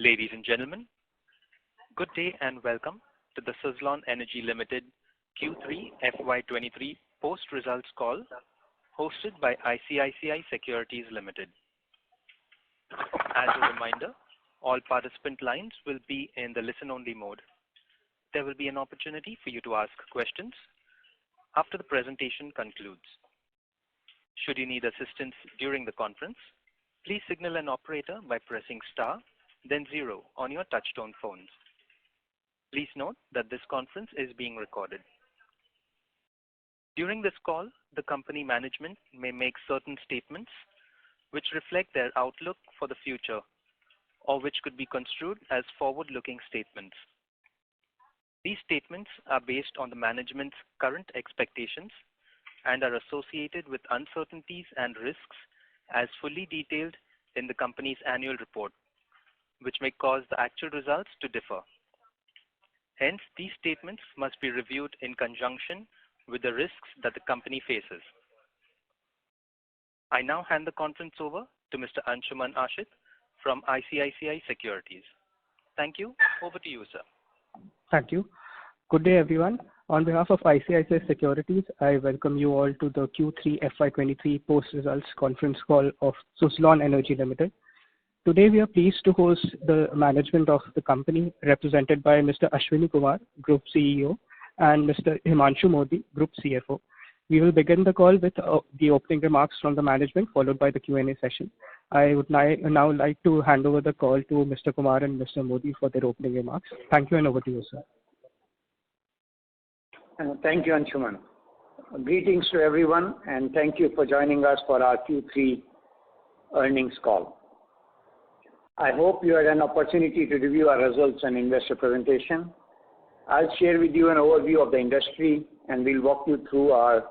Ladies and gentlemen, good day and welcome to the SUZLON Energy Limited Q3 FY23 post-results call hosted by ICICI Securities Limited. As a reminder, all participant lines will be in the listen-only mode. There will be an opportunity for you to ask questions after the presentation concludes. Should you need assistance during the conference, please signal an operator by pressing star, then 0 on your touchtone phones. Please note that this conference is being recorded. During this call, the company management may make certain statements which reflect their outlook for the future or which could be construed as forward-looking statements. These statements are based on the management's current expectations and are associated with uncertainties and risks as fully detailed in the company's annual report, which may cause the actual results to differ. Hence, these statements must be reviewed in conjunction with the risks that the company faces. I now hand the conference over to Mr. Anshuman Ashit from ICICI Securities. Thank you. Over to you, sir. Thank you. Good day, everyone. On behalf of ICICI Securities, I welcome you all to the Q3 FY23 post-results conference call of SUZLON Energy Limited. Today, we are pleased to host the management of the company represented by Mr. Ashwini Kumar, Group CEO, and Mr. Himanshu Mody, Group CFO. We will begin the call with the opening remarks from the management, followed by the Q&A session. I would now like to hand over the call to Mr. Kumar and Mr. Mody for their opening remarks. Thank you, and over to you, sir. Thank you, Anshuman. Greetings to everyone, and thank you for joining us for our Q3 earnings call. I hope you had an opportunity to review our results and investor presentation. I'll share with you an overview of the industry, and we'll walk you through our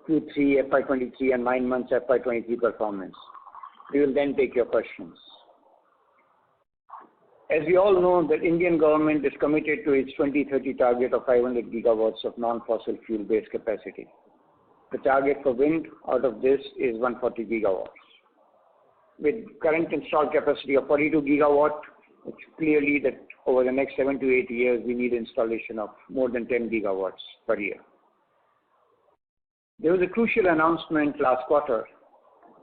Q3 FY23 and 9 months FY23 performance. We will then take your questions. As we all know, the Indian government is committed to its 2030 target of 500 gigawatts of non-fossil fuel-based capacity. The target for wind out of this is 140 gigawatts. With current installed capacity of 42 gigawatt, it's clearly that over the next 7 to 8 years, we need installation of more than 10 gigawatts per year. There was a crucial announcement last quarter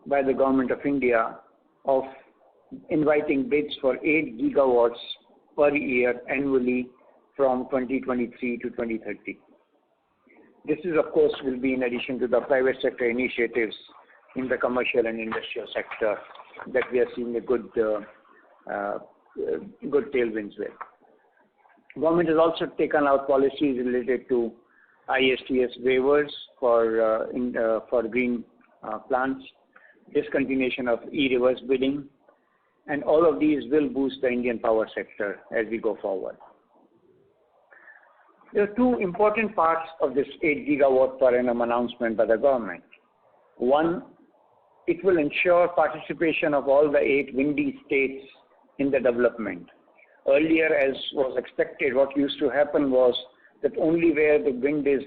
by the Government of India of inviting bids for 8 gigawatts per year annually from 2023 to 2030. This is, of course, will be in addition to the private sector initiatives in the commercial and industrial sector that we are seeing a good tailwinds with. Government has also taken out policies related to ISTS waivers for green plants, discontinuation of e-reverse bidding, and all of these will boost the Indian power sector as we go forward. There are two important parts of this 8 gigawatt per annum announcement by the government. One, it will ensure participation of all the 8 windy states in the development. Earlier, as was expected, what used to happen was that only where the wind is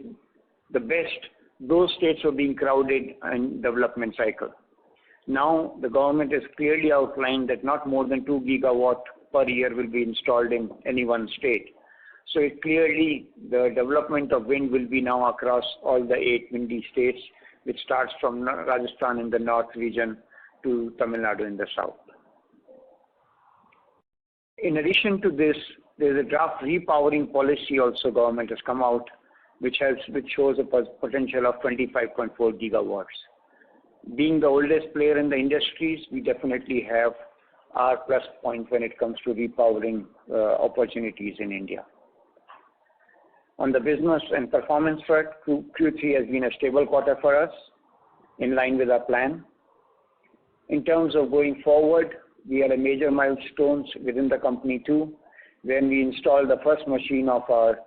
the best, those states were being crowded in development cycle. Now, the government has clearly outlined that not more than 2 gigawatt per year will be installed in any one state. So it clearly, the development of wind will be now across all the 8 windy states, which starts from Rajasthan in the north region to Tamil Nadu in the south. In addition to this, there is a draft repowering policy also government has come out, which shows a potential of 25.4 gigawatts. Being the oldest player in the industries, we definitely have our plus point when it comes to repowering opportunities in India. On the business and performance front, Q3 has been a stable quarter for us, in line with our plan. In terms of going forward, we had a major milestones within the company too, when we installed the first machine of our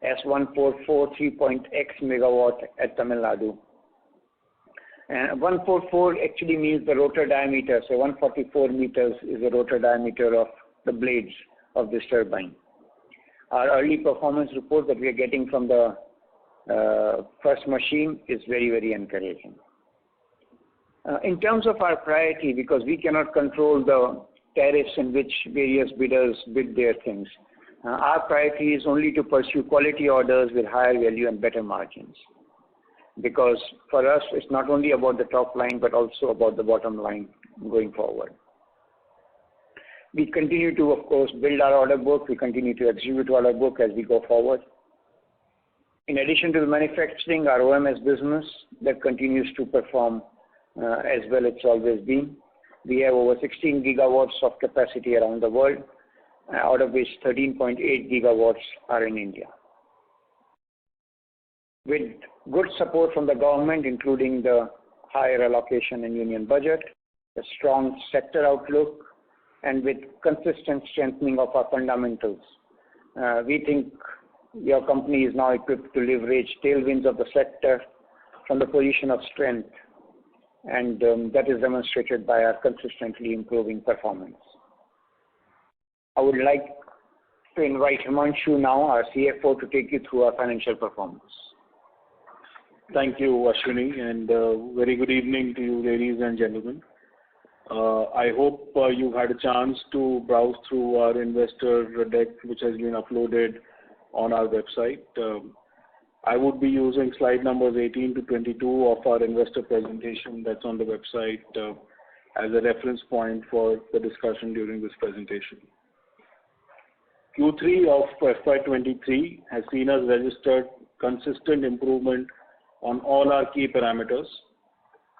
S144 3.x megawatt at Tamil Nadu. And 144 actually means the rotor diameter, so 144 meters is the rotor diameter of the blades of this turbine. Our early performance report that we are getting from the first machine is very, very encouraging. In terms of our priority, because we cannot control the tariffs in which various bidders bid their things. Our priority is only to pursue quality orders with higher value and better margins. Because for us, it's not only about the top line, but also about the bottom line going forward. We continue to, of course, build our order book. We continue to execute order book as we go forward. In addition to the manufacturing, our OMS business that continues to perform as well it's always been. We have over 16 gigawatts of capacity around the world, out of which 13.8 gigawatts are in India. With good support from the government, including the higher allocation in union budget, a strong sector outlook, and with consistent strengthening of our fundamentals, we think your company is now equipped to leverage tailwinds of the sector from the position of strength, and that is demonstrated by our consistently improving performance. I would like to invite Himanshu now, our CFO, to take you through our financial performance. Thank you, Ashwini, and very good evening to you, ladies and gentlemen. I hope you've had a chance to browse through our investor deck, which has been uploaded on our website. I would be using slide numbers 18 to 22 of our investor presentation that's on the website as a reference point for the discussion during this presentation. Q3 of FY23 has seen us registered consistent improvement on all our key parameters.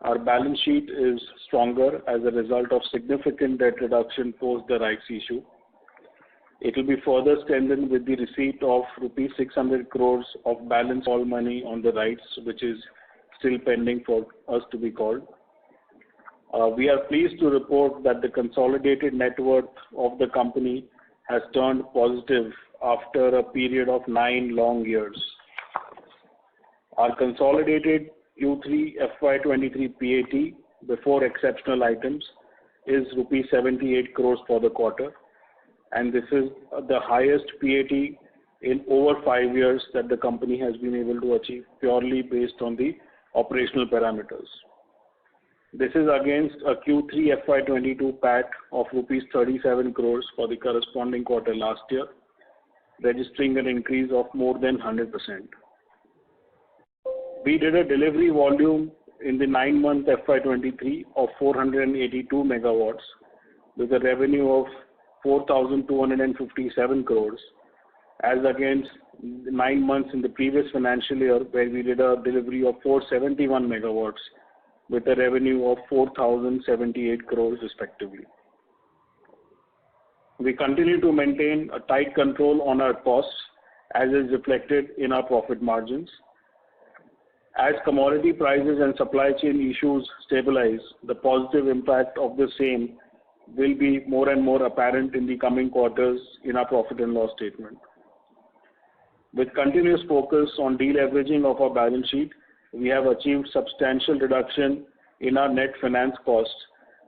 Our balance sheet is stronger as a result of significant debt reduction post the rights issue. It will be further strengthened with the receipt of rupees 600 crores of balance all money on the rights, which is still pending for us to be called. We are pleased to report that the consolidated net worth of the company has turned positive after a period of 9 long years. Our consolidated Q3 FY23 PAT before exceptional items is rupees 78 crores for the quarter, and this is the highest PAT in over 5 years that the company has been able to achieve purely based on the operational parameters. This is against a Q3 FY22 PAT of rupees 37 crores for the corresponding quarter last year, registering an increase of more than 100%. We did a delivery volume in the 9-month FY23 of 482 megawatts with a revenue of 4,257 crores as against 9 months in the previous financial year where we did a delivery of 471 megawatts with a revenue of 4,078 crores respectively. We continue to maintain a tight control on our costs as is reflected in our profit margins. As commodity prices and supply chain issues stabilize, the positive impact of the same will be more and more apparent in the coming quarters in our profit and loss statement. With continuous focus on deleveraging of our balance sheet, we have achieved substantial reduction in our net finance costs,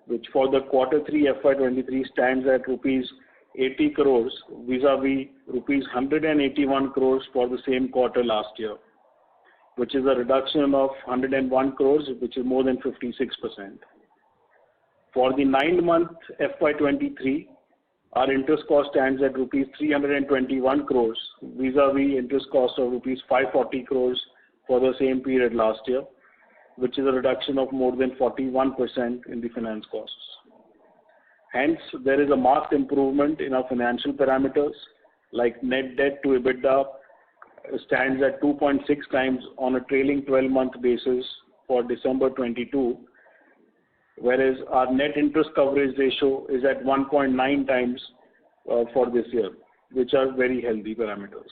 which for the Q3 FY23 stands at rupees 80 crores vis-a-vis rupees 181 crores for the same quarter last year, which is a reduction of 101 crores, which is more than 56%. For the 9-month FY23, our interest cost stands at rupees 321 crores vis-a-vis interest cost of rupees 540 crores for the same period last year, which is a reduction of more than 41% in the finance costs. Hence, there is a marked improvement in our financial parameters like net debt to EBITDA stands at 2.6 times on a trailing 12-month basis for December 22, whereas our net interest coverage ratio is at 1.9 times for this year, which are very healthy parameters.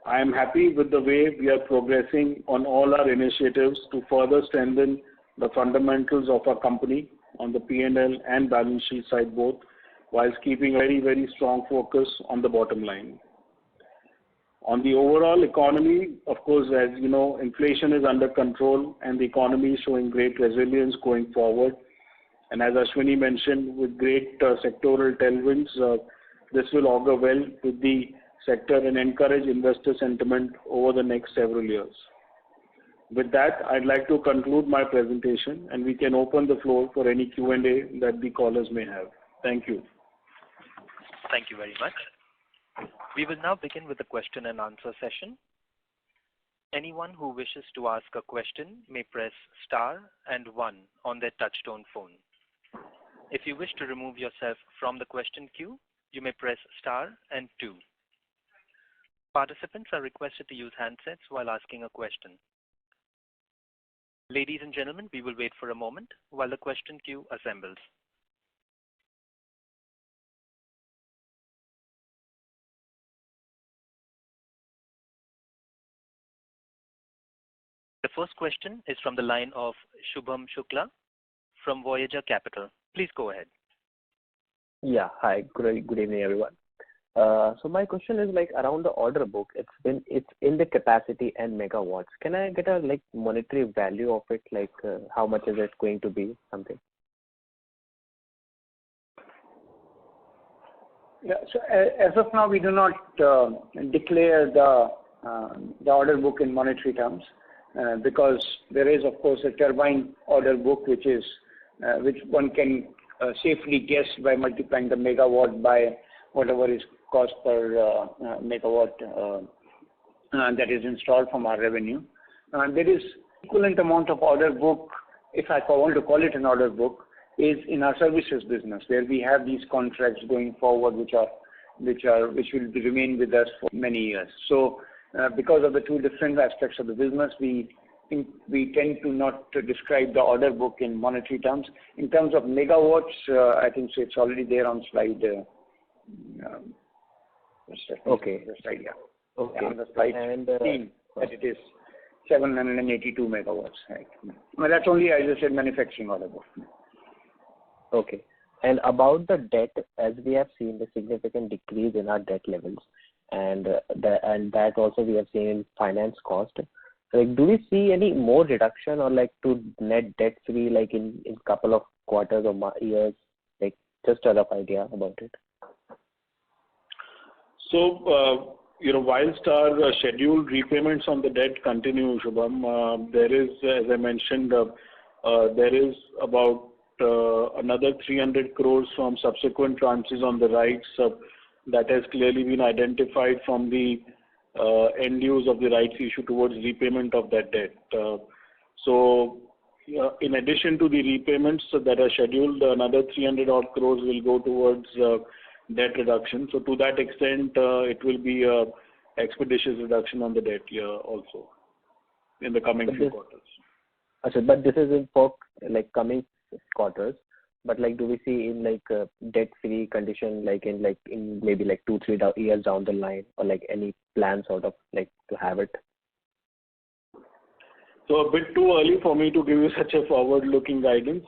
I am happy with the way we are progressing on all our initiatives to further strengthen the fundamentals of our company on the P&L and balance sheet side both, whilst keeping a very, very strong focus on the bottom line. On the overall economy, of course, as you know, inflation is under control and the economy is showing great resilience going forward. And as Ashwini mentioned, with great sectoral tailwinds, this will augur well with the sector and encourage investor sentiment over the next several years. With that, I'd like to conclude my presentation and we can open the floor for any Q&A that the callers may have. Thank you. Thank you very much. We will now begin with the question and answer session. Anyone who wishes to ask a question may press star and 1 on their touchtone phone. If you wish to remove yourself from the question queue, you may press star and 2. Participants are requested to use handsets while asking a question. Ladies and gentlemen, we will wait for a moment while the question queue assembles. The first question is from the line of Shubham Shukla from Voyager Capital. Please go ahead. Yeah. Hi. Good evening, everyone. So my question is like around the order book. It's in the capacity and megawatts. Can I get a like monetary value of it? Like how much is it going to be? Something. Yeah. So as of now, we do not declare the order book in monetary terms because there is, of course, a turbine order book which one can safely guess by multiplying the megawatt by whatever is cost per megawatt that is installed from our revenue. There is equivalent amount of order book, if I want to call it an order book, is in our services business, where we have these contracts going forward, which will remain with us for many years. So, because of the two different aspects of the business, we tend to not to describe the order book in monetary terms. In terms of megawatts, I think so it's already there on slide. Okay. The slide, yeah. Okay. Yeah, on the slide 15, that it is 782 megawatts. Right. Well, that's only, as I said, manufacturing order book. Okay. And about the debt, as we have seen the significant decrease in our debt levels, and that also we have seen in finance cost. Like, do we see any more reduction or like to net debt free, like in couple of quarters or years? Like, just a rough idea about it. So, whilst our scheduled repayments on the debt continue, Shubham, there is, as I mentioned, there is about another 300 crores from subsequent tranches on the rights that has clearly been identified from the end use of the rights issue towards repayment of that debt. So, in addition to the repayments that are scheduled, another 300 odd crores will go towards debt reduction. So, to that extent, it will be a expeditious reduction on the debt here also in the coming few quarters. But this is in for like coming quarters. But like, do we see in like a debt-free condition, like in maybe like 2-3 years down the line, or like any plan sort of like to have it? So a bit too early for me to give you such a forward-looking guidance.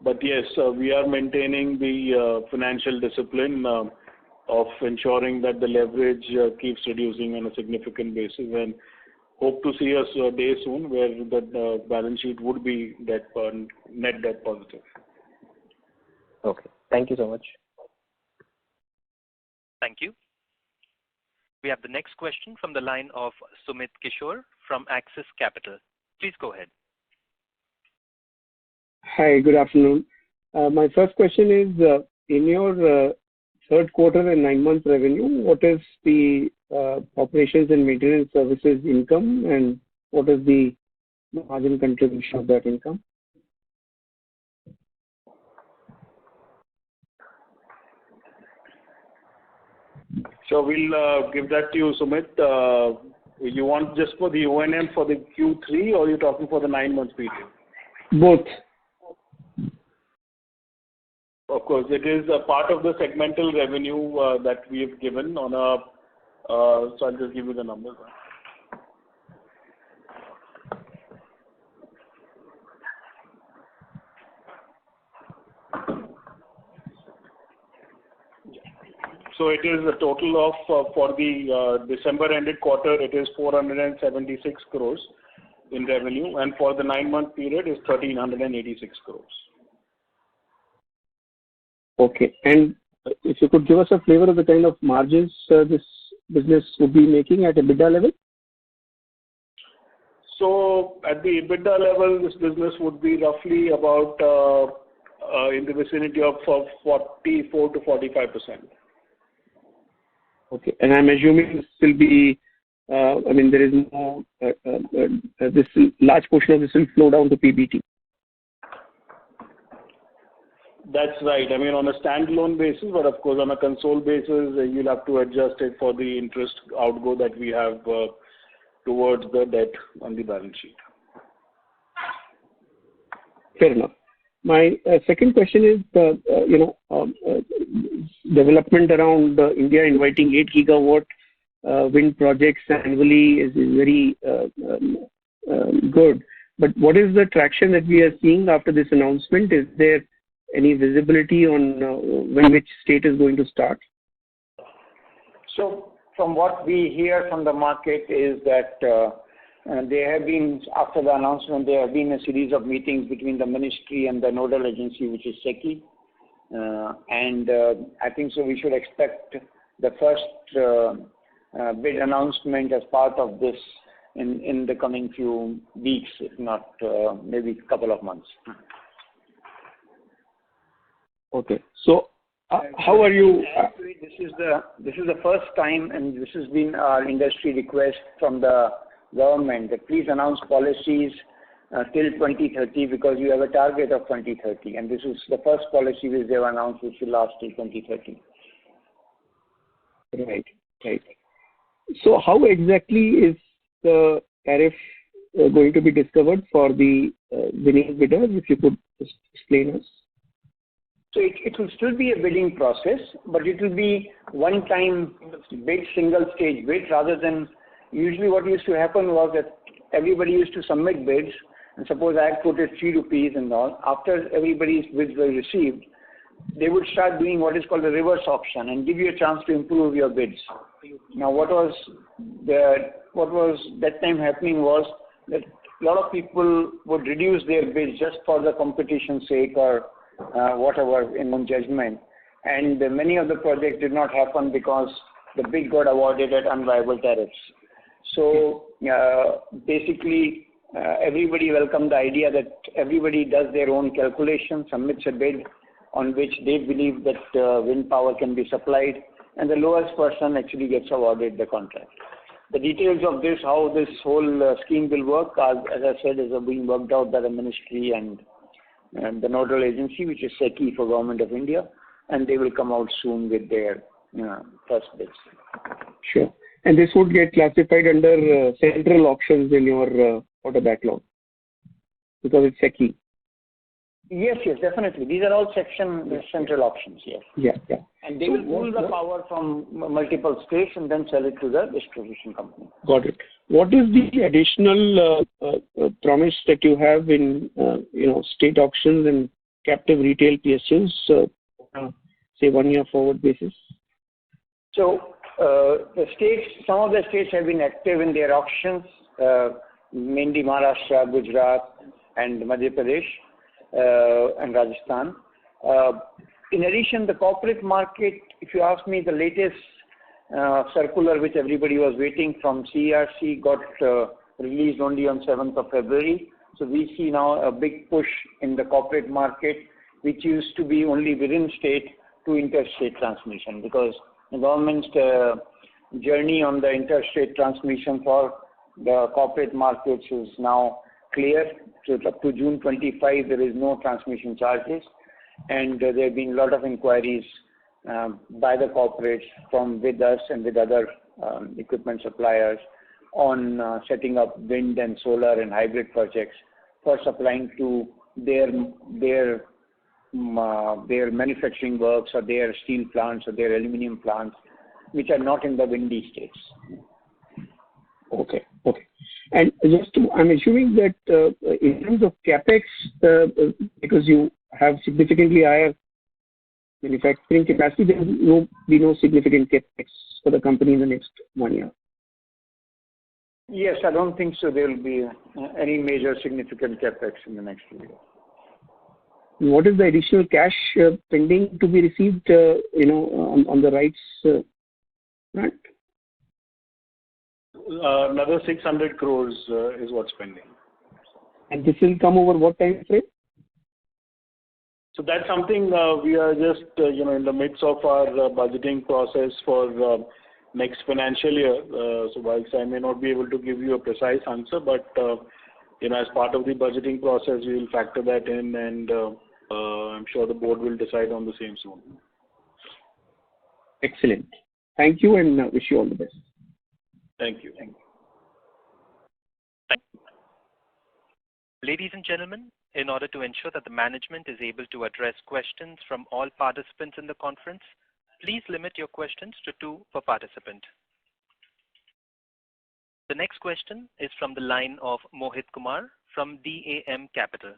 But yes, we are maintaining the financial discipline of ensuring that the leverage keeps reducing on a significant basis, and hope to see us a day soon where the balance sheet would be net debt positive. Okay. Thank you so much. Thank you. We have the next question from the line of Sumit Kishore from Axis Capital. Please go ahead. Hi, good afternoon. My first question is, in your third quarter and 9 months revenue, what is the operations and maintenance services income, and what is the margin contribution of that income? So we'll give that to you, Sumit. You want just for the O&M for the Q3, or you're talking for the 9 months period? Both. Of course, it is a part of the segmental revenue that we have given on a. So I'll just give you the numbers. So it is a total of, for the December ended quarter, it is 476 crores in revenue, and for the 9-month period is 1,386 crores. Okay. And if you could give us a flavor of the kind of margins this business would be making at EBITDA level? So at the EBITDA level, this business would be roughly about in the vicinity of 44 to 45%. Okay. And I'm assuming this will be, there is no, this large portion of this will flow down to PBT. That's right. On a standalone basis, but of course on a console basis, you'll have to adjust it for the interest outgo that we have towards the debt on the balance sheet. Fair enough. My second question is, development around India inviting 8 gigawatt wind projects annually is very good. But what is the traction that we are seeing after this announcement? Is there any visibility on when which state is going to start? So from what we hear from the market is that there have been, after the announcement, there have been a series of meetings between the ministry and the nodal agency, which is SECI. I think so we should expect the first bid announcement as part of this in the coming few weeks, if not maybe a couple of months. Okay. So how are you? Actually, this is the first time, and this has been our industry request from the government that please announce policies till 2030 because you have a target of 2030, and this is the first policy which they have announced which will last till 2030. Right. So how exactly is the tariff going to be discovered for the winning bidders? If you could just explain us. So it will still be a bidding process, but it will be one-time bid, single-stage bid, rather than usually what used to happen was that everybody used to submit bids, and suppose I had quoted 3 rupees and all. After everybody's bids were received, they would start doing what is called a reverse auction and give you a chance to improve your bids. Now, what was that time happening was that a lot of people would reduce their bids just for the competition's sake or whatever in one judgment, and many of the projects did not happen because the bid got awarded at unviable tariffs. So basically, everybody welcomed the idea that everybody does their own calculation, submits a bid on which they believe that wind power can be supplied, and the lowest person actually gets awarded the contract. The details of this, how this whole scheme will work, as I said, is being worked out by the ministry and the nodal agency, which is SECI for Government of India, and they will come out soon with their first bids. Sure. And this would get classified under central auctions in your order backlog because it's SECI. Yes, definitely. These are all central auctions, yes. Yeah. And they will pull the power from multiple states and then sell it to the distribution company. Got it. What is the additional promise that you have in state auctions and captive retail PSUs, say 1 year forward basis? So some of the states have been active in their auctions, mainly Maharashtra, Gujarat, and Madhya Pradesh. And Rajasthan. In addition, the corporate market, if you ask me, the latest circular which everybody was waiting from CERC got released only on 7th of February. So we see now a big push in the corporate market, which used to be only within state to interstate transmission, because the government's journey on the interstate transmission for the corporate markets is now clear. So up to June 25, there is no transmission charges, and there have been a lot of inquiries by the corporates with us and with other equipment suppliers on setting up wind and solar and hybrid projects for supplying to their manufacturing works or their steel plants or their aluminum plants, which are not in the windy states. Okay. And I'm assuming that in terms of capex, because you have significantly higher manufacturing capacity, there will be no significant capex for the company in the next 1 year. Yes, I don't think so. There will be any major significant capex in the next 2 years. What is the additional cash pending to be received, on the rights front? Another 600 crores is what's pending. And this will come over what time frame? So that's something we are just in the midst of our budgeting process for next financial year. So whilst I may not be able to give you a precise answer, but as part of the budgeting process, we will factor that in, and I'm sure the board will decide on the same soon. Excellent. Thank you, and wish you all the best. Thank you. Ladies and gentlemen, in order to ensure that the management is able to address questions from all participants in the conference, please limit your questions to 2 per participant. The next question is from the line of Mohit Kumar from DAM Capital.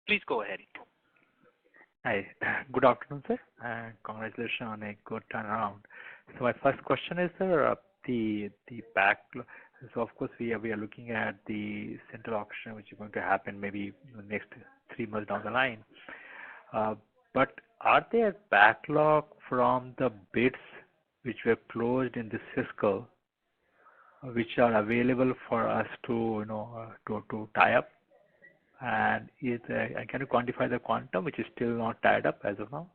Please go ahead. Hi. Good afternoon, sir, and congratulations on a good turnaround. So my first question is, sir, the backlog. So of course we are looking at the central auction, which is going to happen maybe in the next 3 months down the line. But are there backlog from the bids which were closed in this fiscal, which are available for us to to tie up? And can you quantify the quantum which is still not tied up as of now?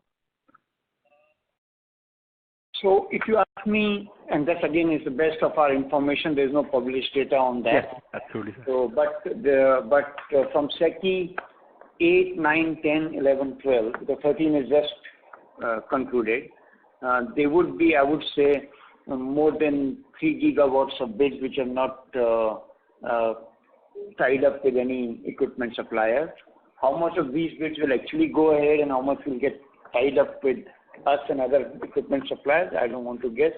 So if you ask me, and that again is the best of our information, there is no published data on that. Yes, absolutely, sir. So, but from SECI 8, 9, 10, 11, 12, the 13 is just concluded. There would be, I would say, more than 3 gigawatts of bids which are not tied up with any equipment supplier. How much of these bids will actually go ahead and how much will get tied up with us and other equipment suppliers, I don't want to guess.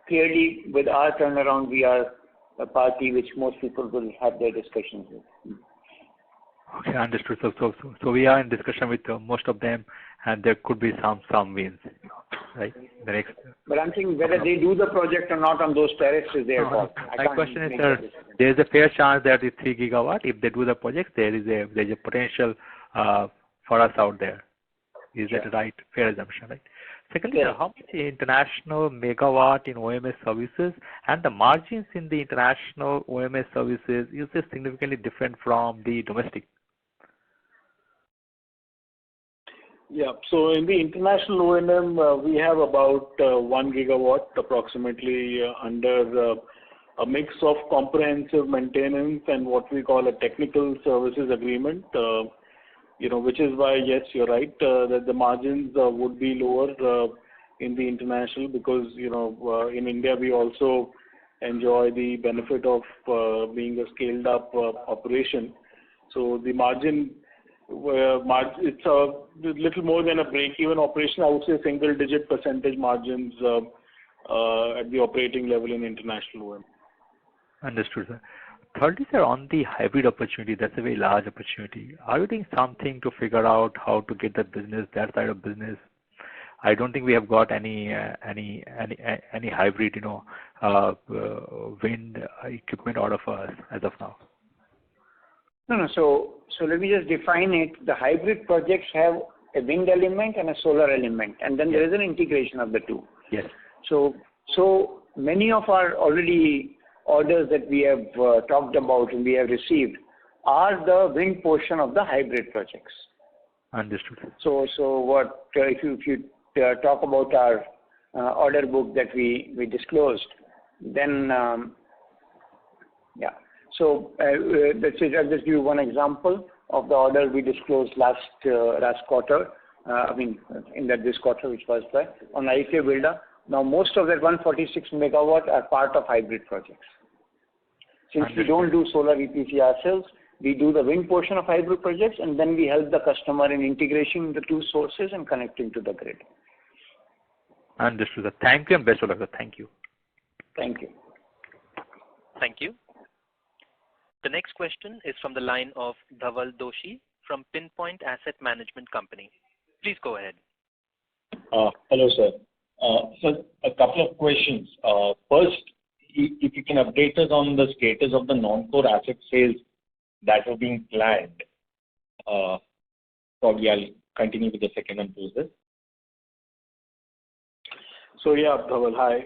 Clearly, with our turnaround, we are a party which most people will have their discussions with. Okay, understood. So we are in discussion with most of them, and there could be some wins, right? The next. But I'm thinking whether they do the project or not on those tariffs is their fault. My question is, sir, there is a fair chance that the 3 gigawatt, if they do the project, there is a potential for us out there. Is that a right, fair assumption, right? Secondly, sir, how much international megawatt in OMS services and the margins in the international OMS services is this significantly different from the domestic? Yeah. So in the international O&M, we have about 1 gigawatt approximately under a mix of comprehensive maintenance and what we call a technical services agreement. Which is why, yes, you're right, that the margins would be lower in the international because, in India we also enjoy the benefit of being a scaled up operation. So the margin, it's a little more than a break-even operation. I would say single-digit percentage margins at the operating level in international OM. Understood, sir. Thirdly, sir, on the hybrid opportunity, that's a very large opportunity. Are you doing something to figure out how to get that side of business? I don't think we have got any hybrid, wind equipment order for us as of now. No. So let me just define it. The hybrid projects have a wind element and a solar element, and then there is an integration of the two. Yes. So many of our already orders that we have talked about and we have received are the wind portion of the hybrid projects. Understood. So what if you talk about our order book that we disclosed, then So let's say I'll just give you one example of the order we disclosed last quarter. In this quarter, which was on IK Builder. Now most of that 146 megawatt are part of hybrid projects. Since we don't do solar EPC ourselves, we do the wind portion of hybrid projects, and then we help the customer in integration the two sources and connecting to the grid. Understood, sir. Thank you and best of luck, sir. Thank you. Thank you. Thank you. The next question is from the line of Dhaval Doshi from Pinpoint Asset Management Company. Please go ahead. Hello, sir. So a couple of questions. First, if you can update us on the status of the non-core asset sales that are being planned. Probably I'll continue with the second and process. So yeah, Dhaval, hi.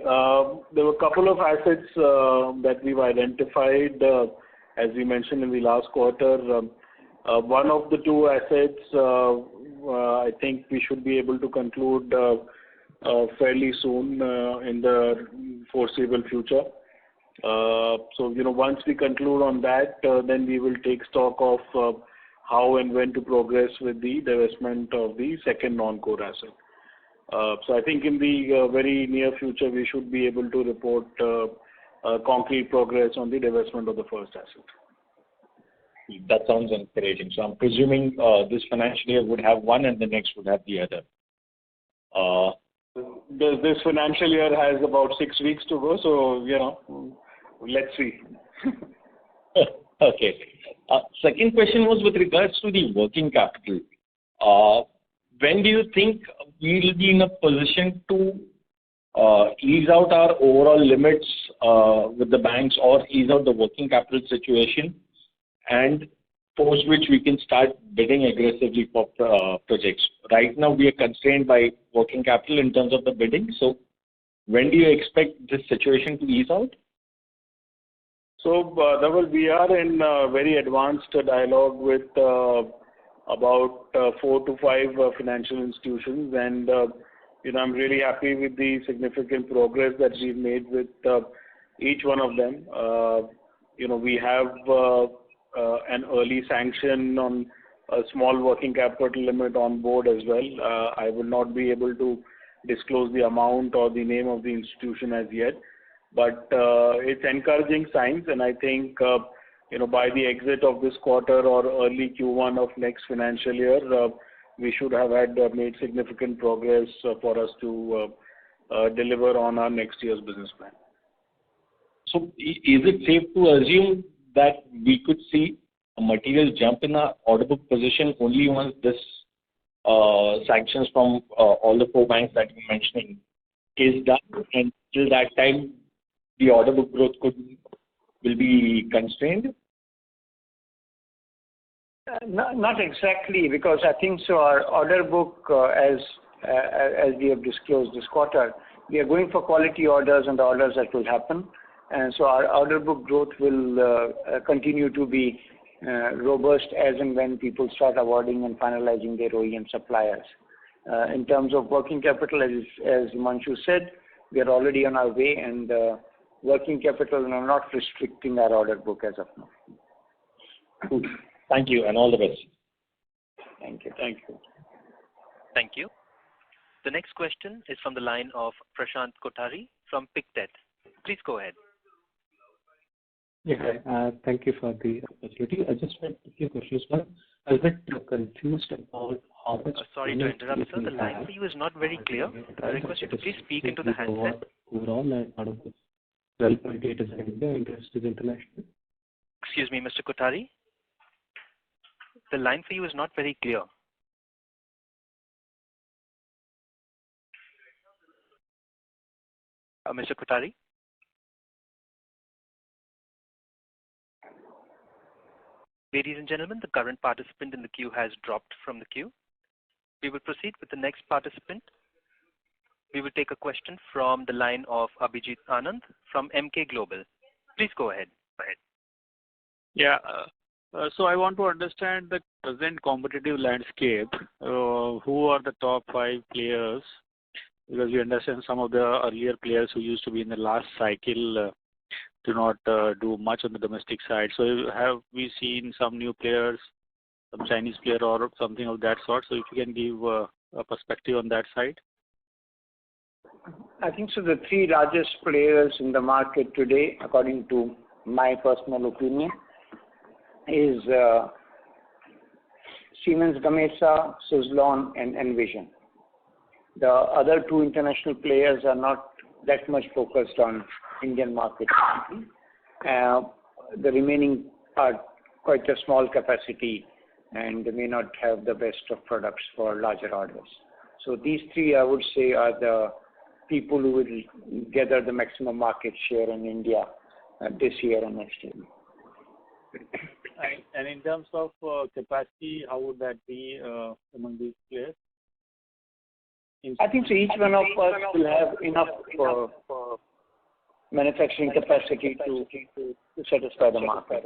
There were a couple of assets that we've identified, as we mentioned in the last quarter. One of the two assets I think we should be able to conclude fairly soon in the foreseeable future. Once we conclude on that, then we will take stock of how and when to progress with the divestment of the second non-core asset. So I think in the very near future, we should be able to report concrete progress on the divestment of the first asset. That sounds encouraging. So I'm presuming this financial year would have one and the next would have the other. This financial year has about 6 weeks to go, so, let's see. Okay. Second question was with regards to the working capital. When do you think we will be in a position to ease out our overall limits with the banks or ease out the working capital situation, and post which we can start bidding aggressively for projects? Right now, we are constrained by working capital in terms of the bidding. So when do you expect this situation to ease out? So, Dhaval, we are in very advanced dialogue with about 4 to 5 financial institutions, and I'm really happy with the significant progress that we've made with each one of them. We have an early sanction on a small working capital limit on board as well. I will not be able to disclose the amount or the name of the institution as yet, but it's encouraging signs, and I think by the exit of this quarter or early Q1 of next financial year, we should have made significant progress for us to deliver on our next year's business plan. So is it safe to assume that we could see a material jump in our order book position only once this sanctions from all the 4 banks that you're mentioning is done, and till that time the order book growth will be constrained? Not exactly, because I think so our order book, as we have disclosed this quarter, we are going for quality orders and the orders that will happen. And so our order book growth will continue to be robust as and when people start awarding and finalizing their OEM suppliers. In terms of working capital, as Himanshu said, we are already on our way, and working capital are not restricting our order book as of now. Thank you, and all the best. Thank you. Thank you. Thank you. The next question is from the line of Prashant Kothari from Pictet. Please go ahead. Yeah, thank you for the opportunity. I just had a few questions. One, I was a bit confused about how much... sorry to interrupt, sir. The line for you is not very clear. I request you to please speak into the handset. Overall, and out of the 12.8 is India and rest is international. Excuse me, Mr. Kothari. The line for you is not very clear. Mr. Kothari? Ladies and gentlemen, the current participant in the queue has dropped from the queue. We will proceed with the next participant. We will take a question from the line of Abhijit Anand from MK Global. Please go ahead. Yeah. So I want to understand the present competitive landscape. Who are the top 5 players? Because we understand some of the earlier players who used to be in the last cycle do not do much on the domestic side. So have we seen some new players, some Chinese player or something of that sort? So if you can give a perspective on that side. I think so. The 3 largest players in the market today, according to my personal opinion, is Siemens Gamesa, SUZLON, and Envision. The other 2 international players are not that much focused on Indian market. The remaining are quite a small capacity and may not have the best of products for larger orders. So these 3, I would say, are the people who will gather the maximum market share in India this year and next year. And in terms of capacity, how would that be among these players? I think so each one of us will have enough manufacturing capacity to satisfy the market.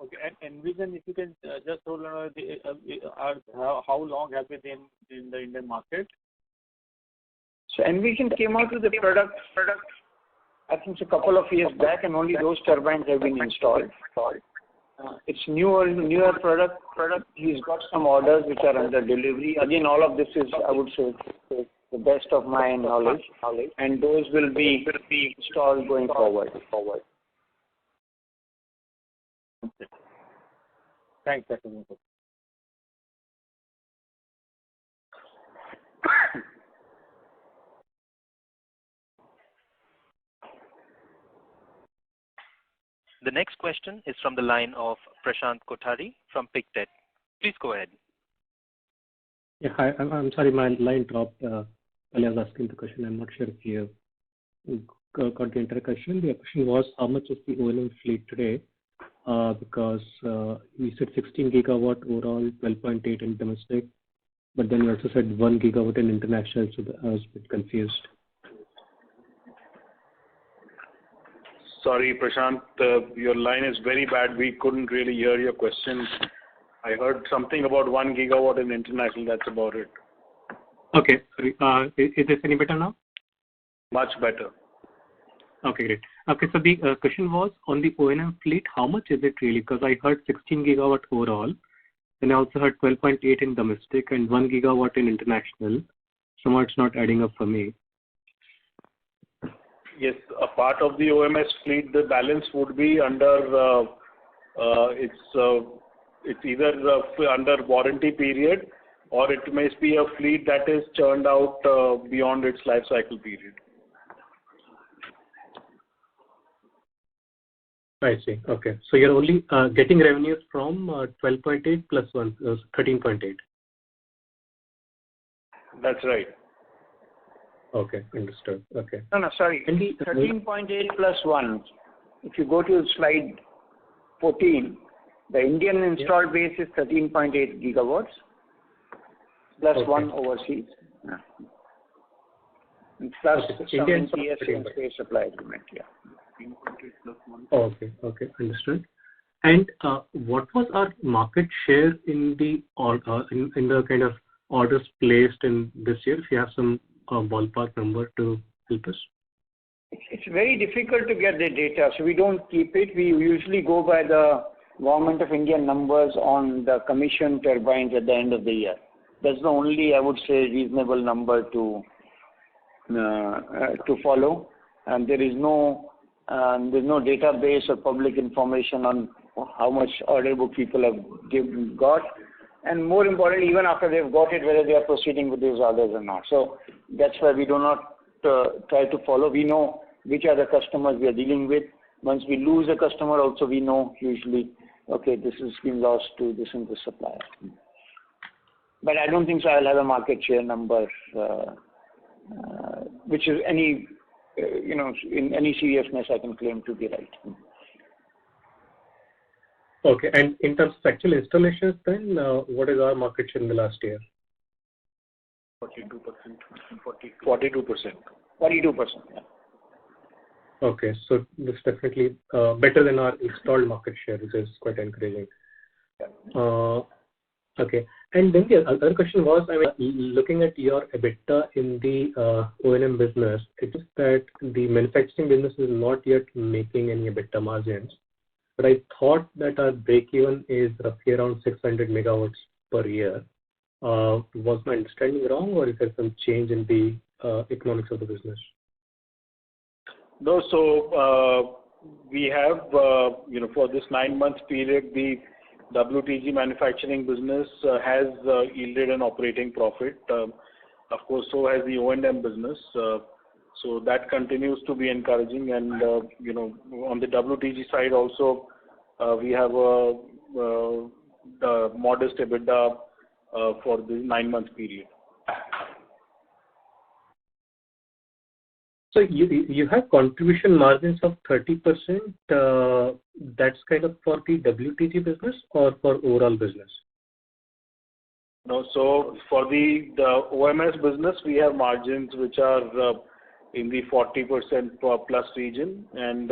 Okay. And Envision, if you can just hold on, how long have they been in the Indian market? So Envision came out with the product, I think, a couple of years back, and only those turbines have been installed. It's newer product. He's got some orders which are under delivery. Again, all of this is, I would say, the best of my knowledge, and those will be installed going forward. Thanks, Dr. Mukul. The next question is from the line of Prashant Kothari from Pictet. Please go ahead. Yeah, hi. I'm sorry, my line dropped while I was asking the question. I'm not sure if you got the entire question. The question was, how much is the O&M fleet today? Because you said 16 gigawatt overall, 12.8 in domestic, but then you also said 1 gigawatt in international, so I was a bit confused. Sorry, Prashant, your line is very bad. We couldn't really hear your question. I heard something about 1 gigawatt in international. That's about it. Okay, sorry. Is this any better now? Much better. Okay, great. Okay, so the question was on the O&M fleet, how much is it really? Because I heard 16 gigawatt overall, and I also heard 12.8 in domestic and 1 gigawatt in international. Somehow it's not adding up for me. Yes, a part of the OMS fleet, the balance would be under, it's either under warranty period, or it may be a fleet that is churned out beyond its life cycle period. I see. Okay. So you're only getting revenues from 12.8 plus 1, 13.8. That's right. Okay, understood. Okay. No, sorry. 13.8 plus 1. If you go to slide 14, the Indian installed base is 13.8 gigawatts plus 1 overseas. Yeah. Plus some NCS and space supply agreement. Yeah. Okay, understood. And what was our market share in the in the kind of orders placed in this year? If you have some ballpark number to help us. It's very difficult to get the data, so we don't keep it. We usually go by the Government of India numbers on the commissioned turbines at the end of the year. That's the only, I would say, reasonable number to follow. And there's no database or public information on how much order book people have got. And more importantly, even after they've got it, whether they are proceeding with these orders or not. So that's why we do not try to follow. We know which are the customers we are dealing with. Once we lose a customer, also we know usually, okay, this has been lost to this and this supplier. But I don't think so I'll have a market share number, which is any, in any seriousness I can claim to be right. Okay, and in terms of actual installations then, what is our market share in the last year? 42%. 42%. 42%, yeah. Okay, so this is definitely better than our installed market share, which is quite encouraging. Okay, and then the other question was, looking at your EBITDA in the O&M business, it is that the manufacturing business is not yet making any EBITDA margins. But I thought that our break-even is roughly around 600 megawatts per year. Was my understanding wrong, or is there some change in the economics of the business? No, so we have, for this 9 month period, the WTG manufacturing business has yielded an operating profit. Of course, so has the O&M business. So that continues to be encouraging, and on the WTG side also, we have a modest EBITDA for the 9 month period. So you have contribution margins of 30%. That's kind of for the WTG business or for overall business? No, so for the OMS business, we have margins which are in the 40% plus region, and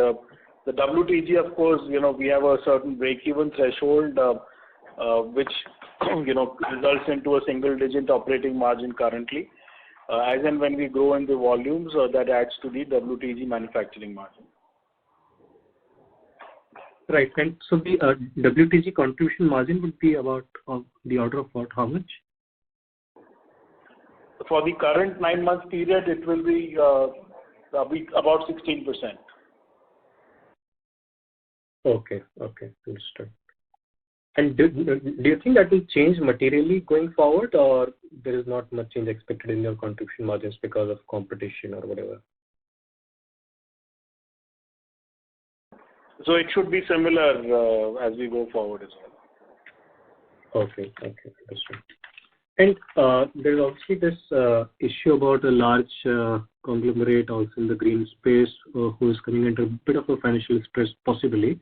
The WTG, of course, we have a certain break-even threshold, which, results into a single-digit operating margin currently. As and when we grow in the volumes, that adds to the WTG manufacturing margin. Right. And so the WTG contribution margin would be about the order of what? How much? For the current 9-month period, it will be about 16%. Okay. Understood. And do you think that will change materially going forward, or there is not much change expected in your contribution margins because of competition or whatever? So it should be similar as we go forward as well. Okay, understood. And there's obviously this issue about a large conglomerate also in the green space who is coming under a bit of a financial stress possibly.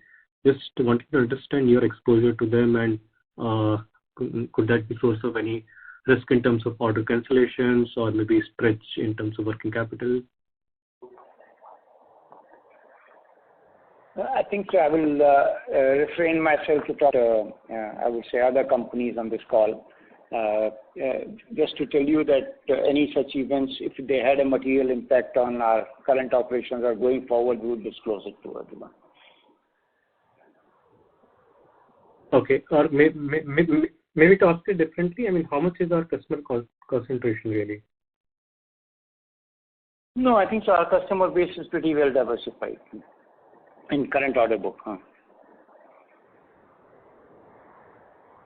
Just wanting to understand your exposure to them, and could that be source of any risk in terms of order cancellations or maybe stretch in terms of working capital? I think I will refrain myself to talk to, I would say, other companies on this call. Just to tell you that any such events, if they had a material impact on our current operations or going forward, we would disclose it to everyone. Okay. Or maybe to ask it differently, I mean, how much is our customer concentration really? No, I think so. Our customer base is pretty well diversified in current order book.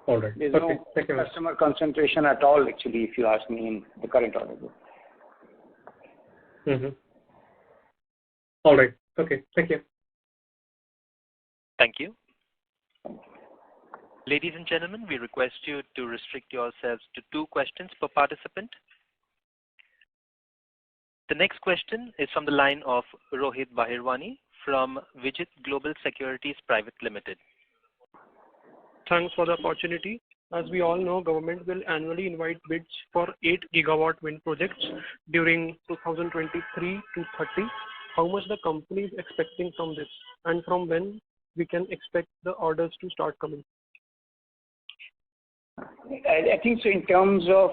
All right. There's no customer concentration at all, actually, if you ask me, in the current order book. Mm-hmm. All right. Okay. Thank you. Thank you. Ladies and gentlemen, we request you to restrict yourselves to 2 questions per participant. The next question is from the line of Rohit Bahirwani from Vijit Global Securities Private Limited. Thanks for the opportunity. As we all know, government will annually invite bids for 8 gigawatt wind projects during 2023 to 30. How much the company is expecting from this, and from when we can expect the orders to start coming? I think so. In terms of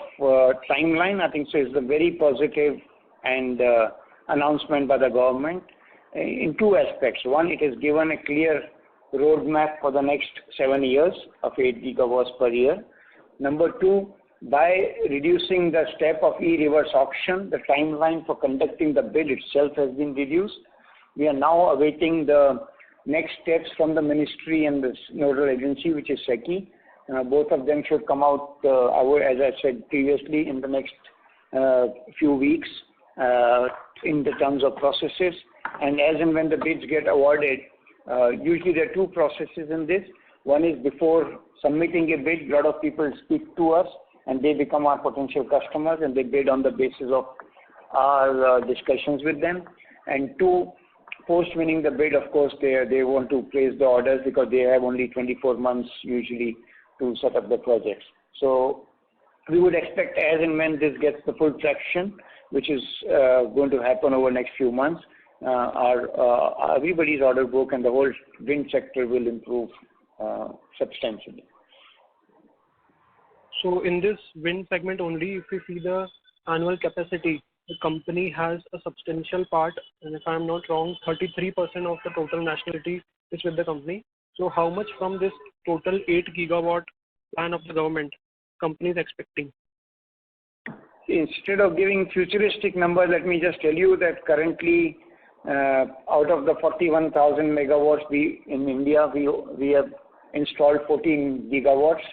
timeline, I think so is a very positive and announcement by the government in 2 aspects. One, it has given a clear roadmap for the next 7 years of 8 gigawatts per year. Number 2, by reducing the step of e-reverse auction, the timeline for conducting the bid itself has been reduced. We are now awaiting the next steps from the ministry and the nodal agency, which is SECI. Both of them should come out, as I said previously, in the next few weeks in the terms of processes. And as and when the bids get awarded, usually there are 2 processes in this. One is before submitting a bid, a lot of people speak to us and they become our potential customers and they bid on the basis of our discussions with them. And 2, post winning the bid, of course, they want to place the orders because they have only 24 months usually to set up the projects. So we would expect as and when this gets the full traction, which is going to happen over the next few months, everybody's order book and the whole wind sector will improve substantially. So in this wind segment only, if we see the annual capacity, the company has a substantial part, and if I am not wrong, 33% of the total nationality is with the company. So how much from this total 8 gigawatt plan of the government company is expecting? Instead of giving futuristic numbers, let me just tell you that currently out of the 41,000 megawatts in India, we have installed 14 gigawatts.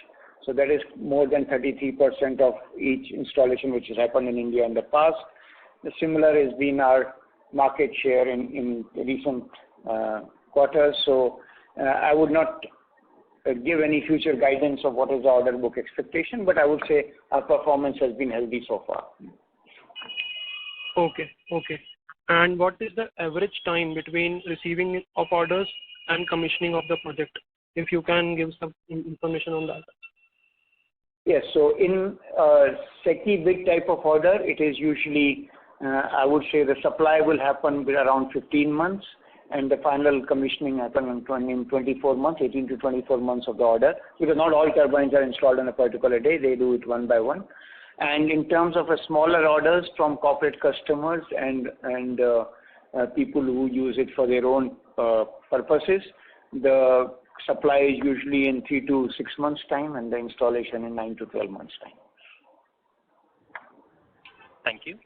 So that is more than 33% of each installation which has happened in India in the past. The similar has been our market share in recent quarters. So I would not give any future guidance of what is the order book expectation, but I would say our performance has been healthy so far. Okay. And what is the average time between receiving of orders and commissioning of the project? If you can give some information on that. Yes, so in SECI big type of order, it is usually, I would say the supply will happen with around 15 months and the final commissioning happen in 24 months, 18 to 24 months of the order, because not all turbines are installed on a particular day. They do it one by one. And in terms of smaller orders from corporate customers and people who use it for their own purposes, the supply is usually in 3 to 6 months time, and the installation in 9 to 12 months time. Thank you.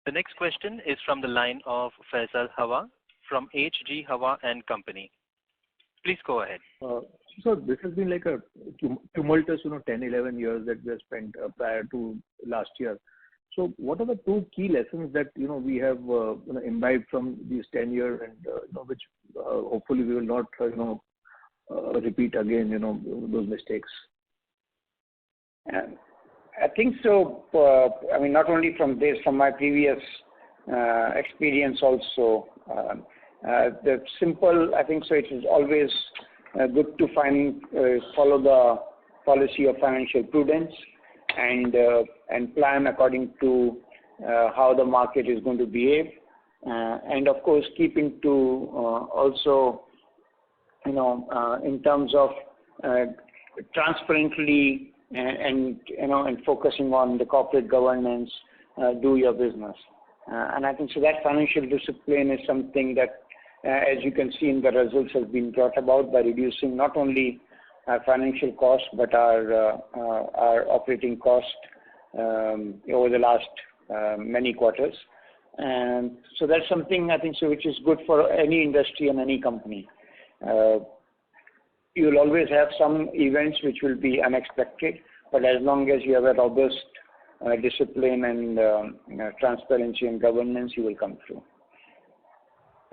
The next question is from the line of Faisal Hawa from HG Hawa and Company. Please go ahead. So this has been like a tumultuous, 10, 11 years that we have spent prior to last year. So what are the two key lessons that, we have, imbibed from these 10 years and, which hopefully we will not, repeat again, those mistakes? I think so. Not only from this, from my previous experience also. The simple, I think so. It is always good to follow the policy of financial prudence and plan according to how the market is going to behave, and of course keeping to also, in terms of transparently. And focusing on the corporate governance, do your business. And I think so that financial discipline is something that, as you can see in the results, has been brought about by reducing not only our financial cost, but our operating cost over the last many quarters. And so that's something I think so which is good for any industry and any company. You will always have some events which will be unexpected, but as long as you have a robust discipline and transparency and governance, you will come through.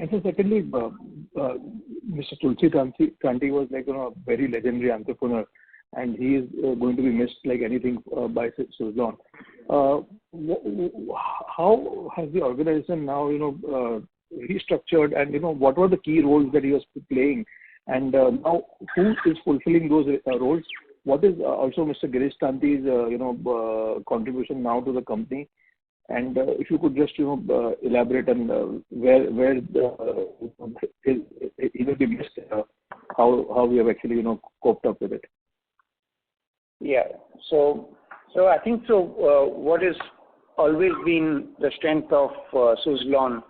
And so secondly, Mr. Tulsi Kanti was like a very legendary entrepreneur, and he is going to be missed like anything by SUZLON. How has the organization now, restructured, and what were the key roles that he was playing? And now, who is fulfilling those roles? What is also Mr. Girish Tanti's, contribution now to the company? And if you could just, elaborate on where he will be missed, how we have actually, coped up with it. Yeah. So I think so. What has always been the strength of SUZLON,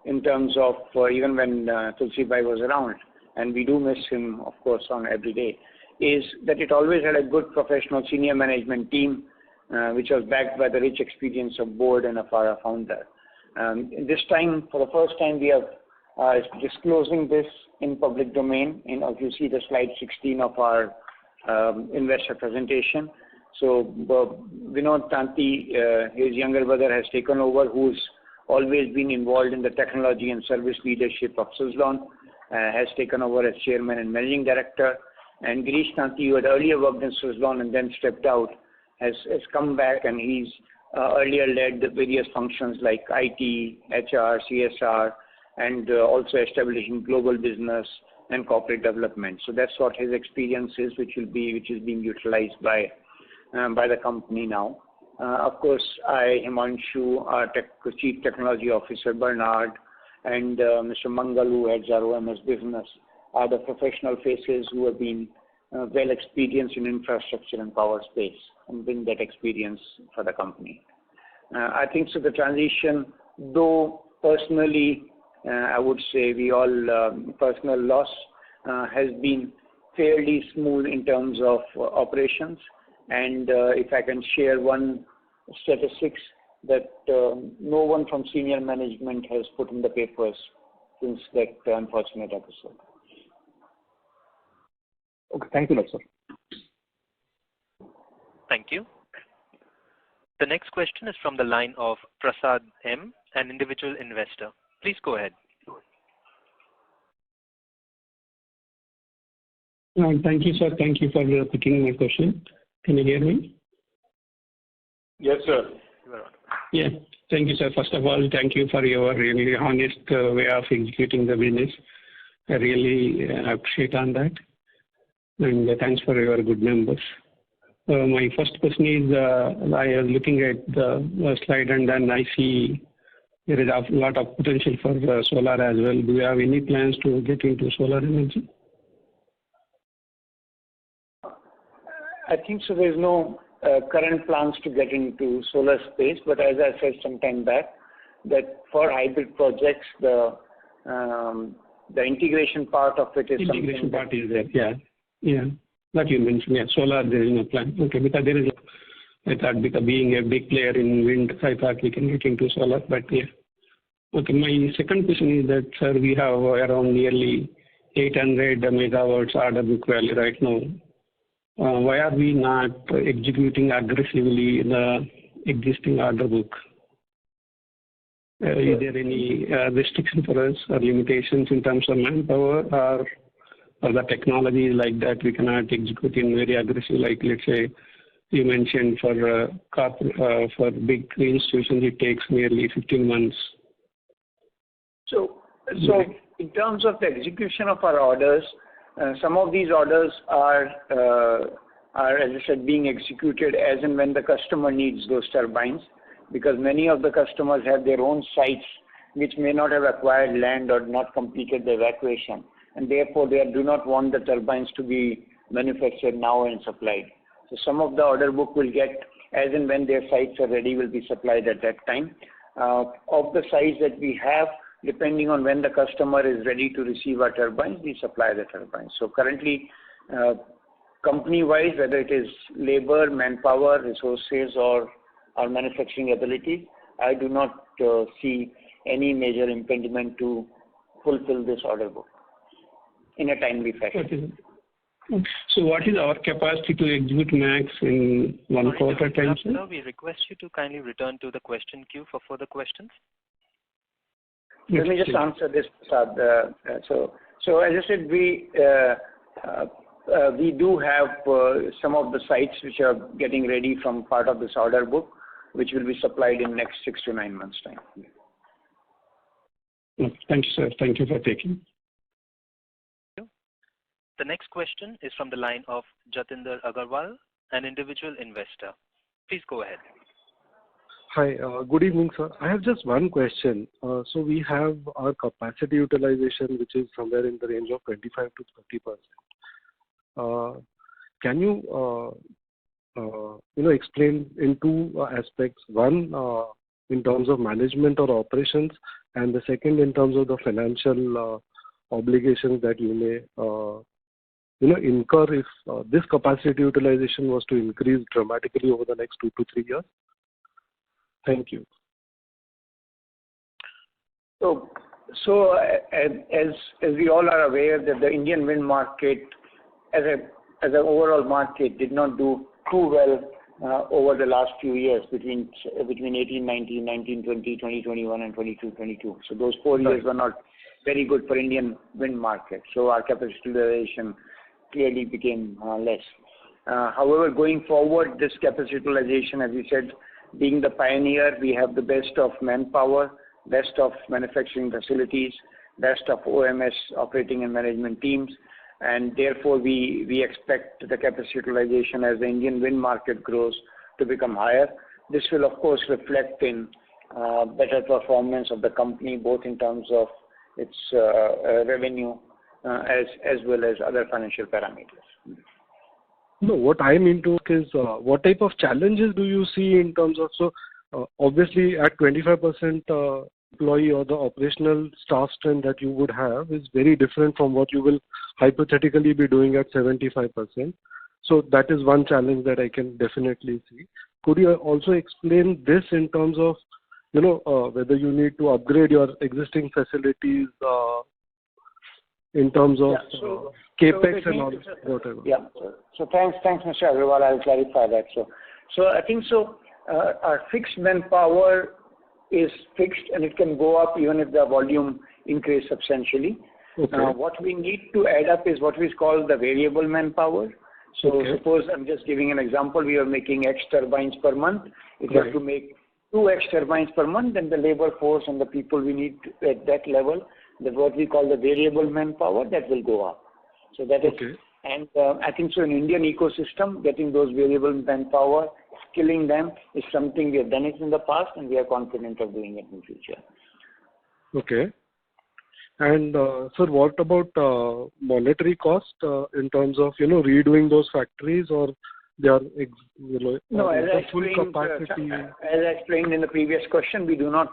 in terms of even when Tulsi Bhai was around, and we do miss him, of course, on every day, is that it always had a good professional senior management team, which was backed by the rich experience of board and of our founder. This time, for the first time, we are disclosing this in public domain. If you see the slide 16 of our investor presentation. So Vinod Tanti, his younger brother, has taken over, who's always been involved in the technology and service leadership of SUZLON, has taken over as chairman and managing director. And Girish Tanti, who had earlier worked in SUZLON and then stepped out, has come back, and he's earlier led the various functions like IT, HR, CSR, and also establishing global business and corporate development. So that's what his experience is, which is being utilized by the company now. Of course, Himanshu, our Chief Technology Officer, Bernard, and Mr. Mangal, who heads our OMS business, are the professional faces who have been well experienced in infrastructure and power space and bring that experience for the company. I think so the transition, though personally, I would say we all personal loss, has been fairly smooth in terms of operations. And if I can share one statistics, that no one from senior management has put in the papers since that unfortunate episode. Okay, thank you, sir. Thank you. The next question is from the line of Prasad M., an individual investor. Please go ahead. Thank you, sir. Thank you for picking my question. Can you hear me? Yes, sir. Yeah. Thank you, sir. First of all, thank you for your really honest way of executing the business. I really appreciate on that. And thanks for your good numbers. My first question is, I was looking at the slide, and then I see there is a lot of potential for solar as well. Do you have any plans to get into solar energy? I think so. There's no current plans to get into solar space, but as I said some time back, that for hybrid projects, the integration part of it is integration something part is there. Yeah. That you mentioned. Yeah, solar there is no plan. Okay, because there is. I thought because being a big player in wind, I thought we can get into solar, but yeah. Okay, my second question is that, sir, we have around nearly 800 megawatts order book value right now. Why are we not executing aggressively the existing order book? Is there any restriction for us or limitations in terms of manpower or the technology like that we cannot execute in very aggressive, like let's say you mentioned for big institutions it takes nearly 15 months. So in terms of the execution of our orders, some of these orders are, as I said, being executed as and when the customer needs those turbines, because many of the customers have their own sites which may not have acquired land or not completed the evacuation, and therefore they do not want the turbines to be manufactured now and supplied. So some of the order book will get, as and when their sites are ready, will be supplied at that time. Of the size that we have, depending on when the customer is ready to receive our turbines, we supply the turbines. So currently, company-wise, whether it is labor, manpower, resources, or our manufacturing ability, I do not see any major impediment to fulfill this order book in a timely fashion. Okay. So what is our capacity to execute max in one quarter time? Sir, we request you to kindly return to the question queue for further questions. Let me just answer this, Prasad. So as I said, we do have some of the sites which are getting ready from part of this order book, which will be supplied in next 6 to 9 months' time. Okay. Thank you, sir. Thank you for taking. The next question is from the line of Jatinder Agarwal, an individual investor. Please go ahead. Hi, good evening, sir. I have just one question. So we have our capacity utilization, which is somewhere in the range of 25 to 30%. Can you, explain in two aspects? One, in terms of management or operations, and the second in terms of the financial obligations that you may incur if this capacity utilization was to increase dramatically over the next 2 to 3 years? Thank you. So as we all are aware that the Indian wind market as an overall market did not do too well over the last few years between 18, 19, 19, 20, 2021 and 22, 22. So those 4 years were not very good for Indian wind market. So our capacity utilization clearly became less. However, going forward, this capacity utilization, as we said, being the pioneer, we have the best of manpower, best of manufacturing facilities, best of OMS operating and management teams, and therefore we expect the capacity utilization as the Indian wind market grows to become higher. This will of course reflect in better performance of the company, both in terms of its revenue as well as other financial parameters. No, what I mean to is what type of challenges do you see in terms of, obviously at 25% employee or the operational staff strength that you would have is very different from what you will hypothetically be doing at 75%. So that is one challenge that I can definitely see. Could you also explain this in terms of, whether you need to upgrade your existing facilities in terms of capex and all, whatever? Yeah. So thanks, Mr. Agarwal. I'll clarify that. So I think so. Our fixed manpower is fixed, and it can go up even if the volume increase substantially. Okay. What we need to add up is what we call the variable manpower. So suppose I'm just giving an example. We are making X turbines per month. If you have to make 2X turbines per month, then the labor force and the people we need at that level, what we call the variable manpower, that will go up. So that is, and I think so in Indian ecosystem, getting those variable manpower skilling them is something we have done it in the past, and we are confident of doing it in future. Okay. And sir, what about monetary cost in terms of redoing those factories, or they are no, as I full explained, capacity? As I explained in the previous question, we do not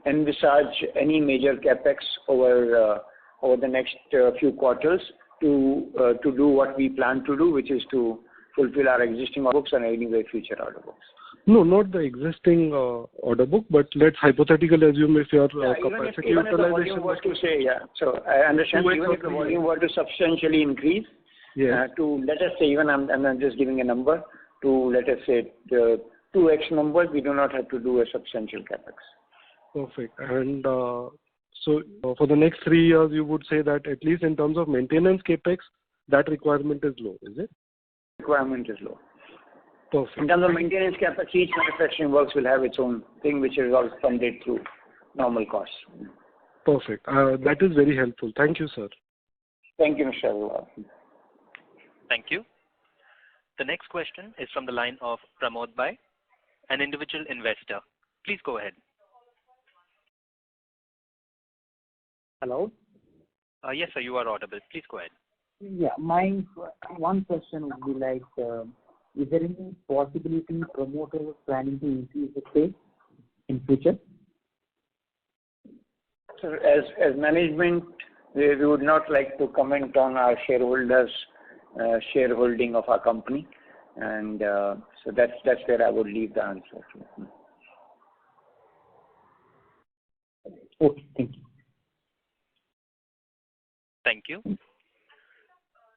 envisage any major capex over the next few quarters to do what we plan to do, which is to fulfill our existing order books and anyway future order books. No, not the existing order book, but let's hypothetically assume if your capacity even if the volume utilization was to say, so I understand, even if the volume were to substantially increase, to let us say, even I'm just giving a number, to let us say the 2x numbers, we do not have to do a substantial capex. Perfect. And so for the next 3 years, you would say that at least in terms of maintenance capex, that requirement is low, is it? Requirement is low. Perfect. In terms of maintenance capex, each manufacturing works will have its own thing, which is all funded through normal costs. Perfect. That is very helpful. Thank you, sir. Thank you, Mr. Agarwal. Thank you. The next question is from the line of Pramod Bhai, an individual investor. Please go ahead. Hello? Yes, sir, you are audible. Please go ahead. Yeah, my one question would be like, is there any possibility promoters planning to increase the stake in future? So as management, we would not like to comment on our shareholders' shareholding of our company, and so that's where I would leave the answer. Okay, thank you. Thank you.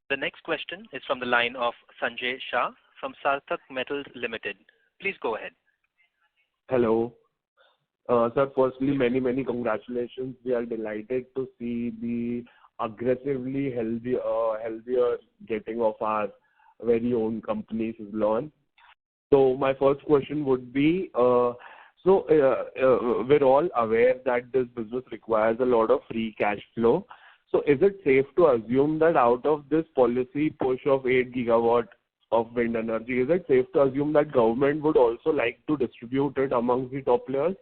The next question is from the line of Sanjay Shah from Sarthak Metals Limited. Please go ahead. Hello. Sir, firstly, many congratulations. We are delighted to see the aggressively healthier getting of our very own company, SUZLON. So my first question would be, we're all aware that this business requires a lot of free cash flow. So is it safe to assume that out of this policy push of 8 gigawatt of wind energy, is it safe to assume that government would also like to distribute it amongst the top players?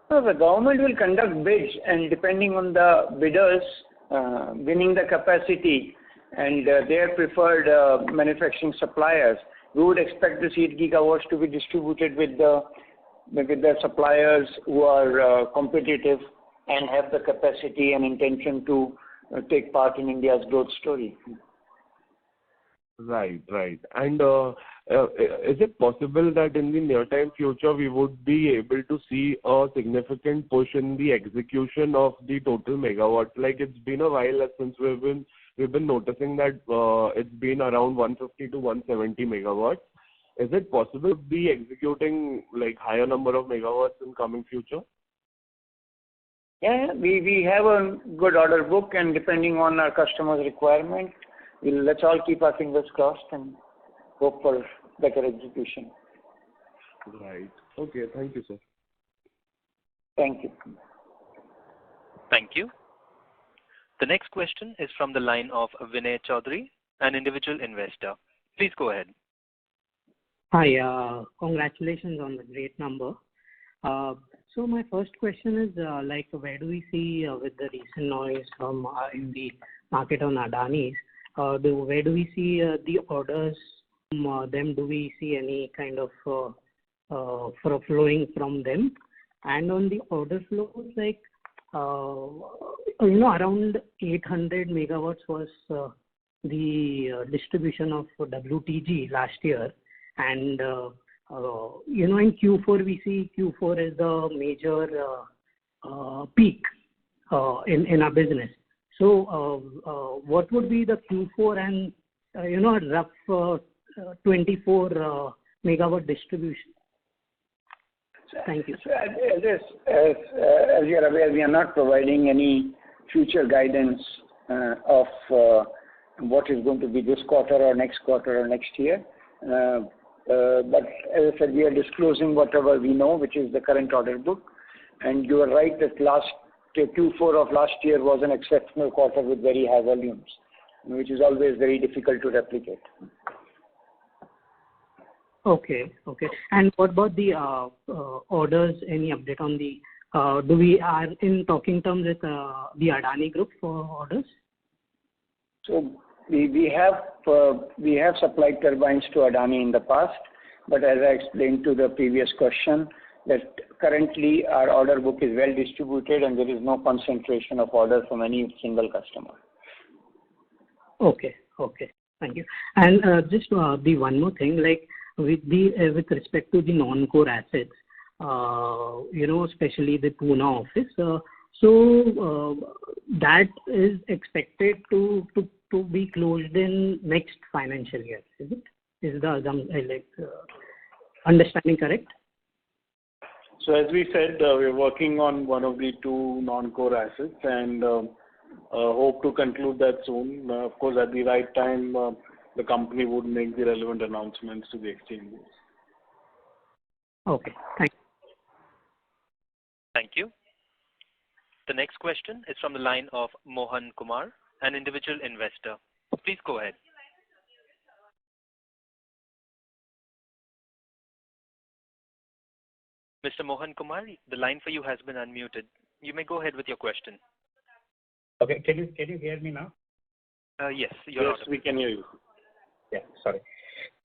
So the government will conduct bids, and depending on the bidders winning the capacity and their preferred manufacturing suppliers, we would expect this 8 gigawatts to be distributed with the suppliers who are competitive and have the capacity and intention to take part in India's growth story. Right. And is it possible that in the near-time future we would be able to see a significant push in the execution of the total megawatts? Like it's been a while since we've been noticing that it's been around 150 to 170 megawatts. Is it possible to be executing like higher number of megawatts in coming future? Yeah, we have a good order book, and depending on our customers' requirement, let's all keep our fingers crossed and hope for better execution. Right. Okay. Thank you, sir. Thank you. Thank you. The next question is from the line of Vinay Chaudhary, an individual investor. Please go ahead. Hi, congratulations on the great number. So my first question is, where do we see with the recent noise from in the market on Adani's, where do we see the orders from them? Do we see any kind of flowing from them? And on the order flows, around 800 megawatts was the distribution of WTG last year, and in Q4 we see Q4 is the major peak in our business. So what would be the Q4 and rough 24 megawatt distribution? Thank you. So as you are aware, we are not providing any future guidance of what is going to be this quarter or next year. But as I said, we are disclosing whatever we know, which is the current order book. And you are right that Q4 of last year was an exceptional quarter with very high volumes, which is always very difficult to replicate. Okay. Okay. And what about the orders? Any update on the, do we are in talking terms with the Adani Group for orders? So we have supplied turbines to Adani in the past, but as I explained to the previous question, that currently our order book is well distributed and there is no concentration of orders from any single customer. Okay. Okay. Thank you. And just the one more thing, like with respect to the non-core assets, especially the Pune office. So that is expected to be closed in next financial year, is it? Is the understanding correct? So as we said, we're working on one of the two non-core assets and hope to conclude that soon. Of course, at the right time, the company would make the relevant announcements to the exchanges. Okay. Thank you. Thank you. The next question is from the line of Mohan Kumar, an individual investor. Please go ahead. Mr. Mohan Kumar, the line for you has been unmuted. You may go ahead with your question. Okay. Can you hear me now? Yes, yes, we can hear you. Yeah, sorry.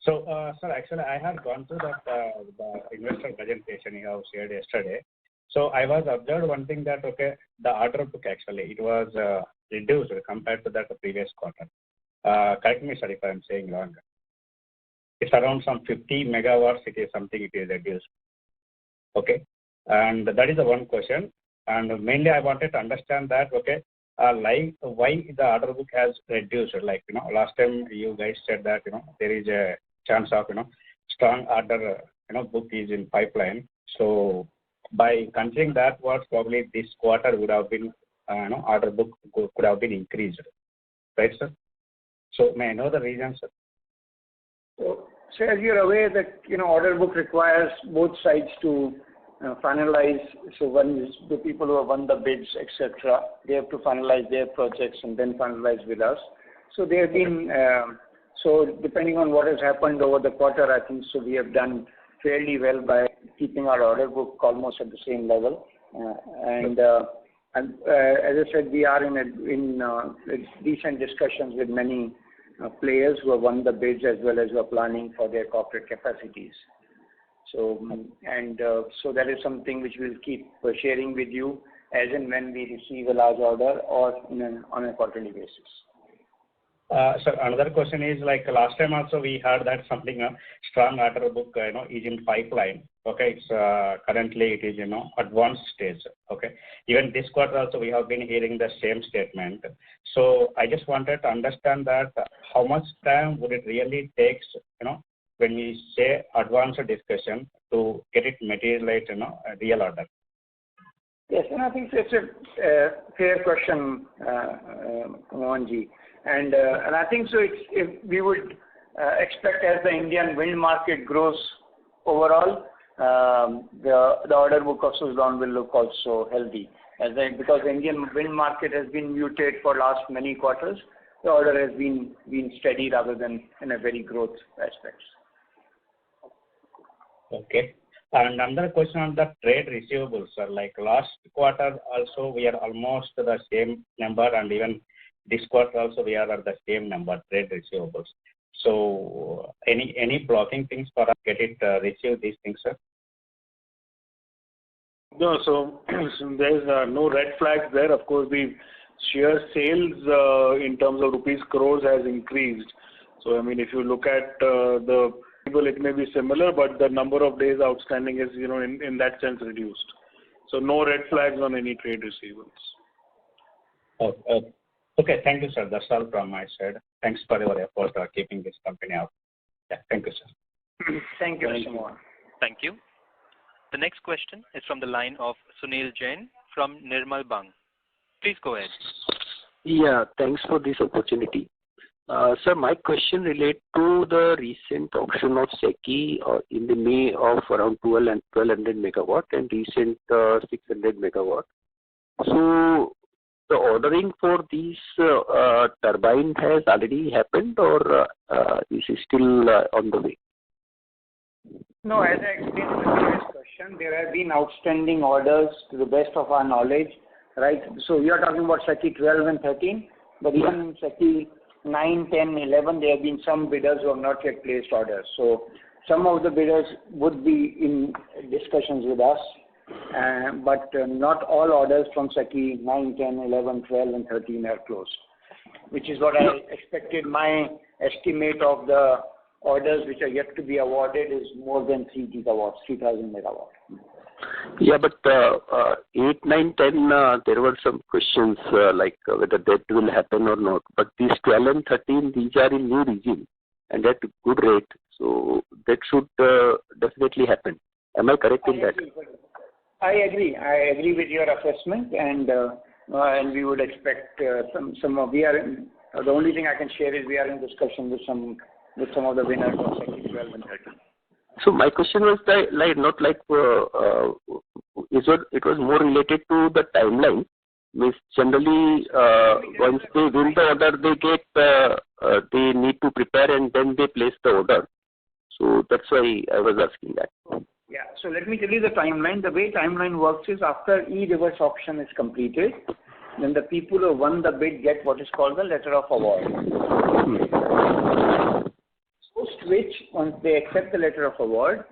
So, sir, actually, I had gone through that the investor presentation you have shared yesterday. So, I was observed one thing that the order book actually it was reduced compared to that the previous quarter. Correct me, sir, if I am saying wrong. It's around some 50 megawatts. It is something it is reduced. Okay, and that is the one question. And mainly, I wanted to understand that like why the order book has reduced. Like last time you guys said that there is a chance of strong order book is in pipeline. So by considering that, what probably this quarter would have been order book could have been increased, right, sir? So may I know the reason, sir? So as you're aware that order book requires both sides to finalize. So one is the people who have won the bids, etc. They have to finalize their projects and then finalize with us. So they have been. So depending on what has happened over the quarter, I think so we have done fairly well by keeping our order book almost at the same level. And as I said, we are in decent discussions with many players who have won the bids as well as who are planning for their corporate capacities. So so that is something which we'll keep sharing with you as and when we receive a large order or on a quarterly basis. Sir, another question is like last time also we heard that something strong order book is in pipeline. Okay, it's currently it is advanced stage. Okay, even this quarter also we have been hearing the same statement. So I just wanted to understand that how much time would it really takes when we say advanced discussion to get it materialized a real order. Yes, and I think it's a fair question, Mohanji. And I think so. We would expect as the Indian wind market grows overall, the order book of SUZLON will look also healthy. Because the Indian wind market has been muted for last many quarters, the order has been steady rather than in a very growth aspects. Okay. And another question on the trade receivables, sir. Like last quarter also we are almost the same number, and even this quarter also we are at the same number, trade receivables. So any blocking things for us get it receive these things, sir? No, so there's no red flags there. Of course, the sheer sales in terms of rupees crores has increased. So I mean, if you look at the people, it may be similar, but the number of days outstanding is in that sense reduced. So no red flags on any trade receivables. Okay, thank you, sir. That's all from my side. Thanks for your effort keeping this company out. Yeah, thank you, sir. Thank you, Mr. Mohan. Thank you. The next question is from the line of Sunil Jain from Nirmal Bang. Please go ahead. Yeah, thanks for this opportunity. Sir, my question relates to the recent auction of SECI in the May of around 1200 megawatt and recent 600 megawatt. So the ordering for these turbine has already happened or is it still on the way? No, as I explained in the previous question, there have been outstanding orders to the best of our knowledge, right? So we are talking about SECI 12 and 13, but even in SECI 9, 10, 11, there have been some bidders who have not yet placed orders. So some of the bidders would be in discussions with us, but not all orders from SECI 9, 10, 11, 12, and 13 are closed, which is what I expected. My estimate of the orders which are yet to be awarded is more than 3 gigawatts, 3,000 megawatts. Yeah, but 8, 9, 10, there were some questions like whether that will happen or not. But these 12 and 13, these are in new regime and at good rate. So that should definitely happen. Am I correct in that? I agree. I agree with your assessment, and we would expect some of. We are in, the only thing I can share is we are in discussion with some of the winners of SECI 12 and 13. So my question was that, like, not like it was more related to the timeline. Means generally, once they win the order, they get they need to prepare and then they place the order. So that's why I was asking that. Yeah. So let me tell you the timeline. The way timeline works is after e-reverse auction is completed, then the people who won the bid get what is called the letter of award. Post which, once they accept the letter of award,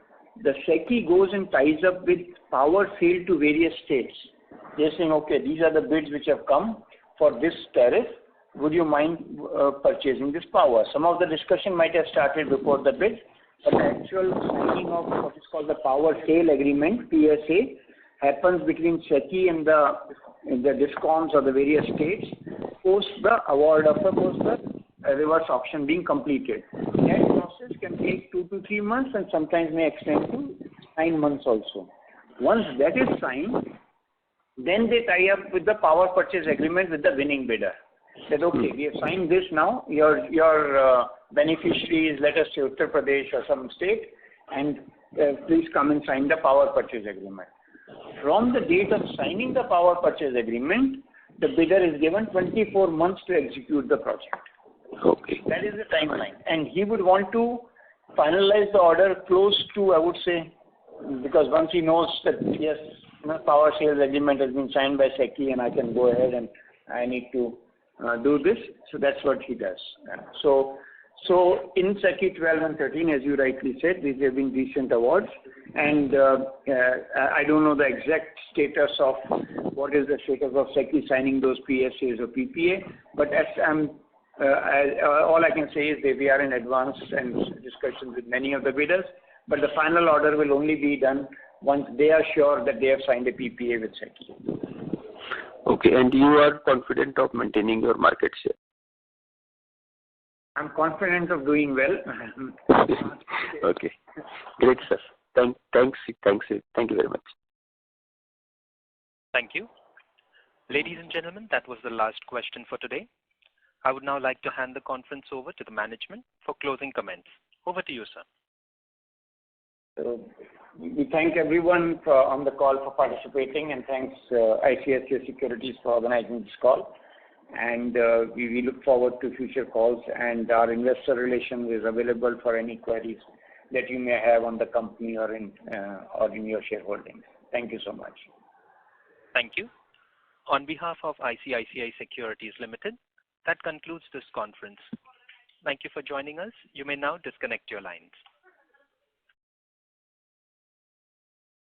the SECI goes and ties up with power sale to various states. They're saying, okay, these are the bids which have come for this tariff. Would you mind purchasing this power? Some of the discussion might have started before the bid, but the actual signing of what is called the power sale agreement, PSA, happens between SECI and the DISCOMs or the various states post the award of the reverse auction being completed. That process can take 2 to 3 months and sometimes may extend to 9 months also. Once that is signed, then they tie up with the power purchase agreement with the winning bidder. That okay, we have signed this now, your beneficiary is, let us say, Uttar Pradesh or some state, and please come and sign the power purchase agreement. From the date of signing the power purchase agreement, the bidder is given 24 months to execute the project. Okay. That is the timeline. And he would want to finalize the order close to, I would say, because once he knows that, yes, power sales agreement has been signed by SECI and I can go ahead and I need to do this. So that's what he does. So in SECI 12 and 13, as you rightly said, these have been recent awards. And I don't know the exact status of what is the status of SECI signing those PSAs or PPA. But as all I can say is that we are in advanced and discussions with many of the bidders. But the final order will only be done once they are sure that they have signed a PPA with SECI. Okay, and you are confident of maintaining your market share? I'm confident of doing well. Okay, great, sir. Thanks. Thank you very much. Thank you. Ladies and gentlemen, that was the last question for today. I would now like to hand the conference over to the management for closing comments. Over to you, sir. We thank everyone on the call for participating, and thanks ICICI Securities for organizing this call. And we look forward to future calls, and our investor relations is available for any queries that you may have on the company or in your shareholdings. Thank you so much. Thank you. On behalf of ICICI Securities Limited, that concludes this conference. Thank you for joining us. You may now disconnect your lines.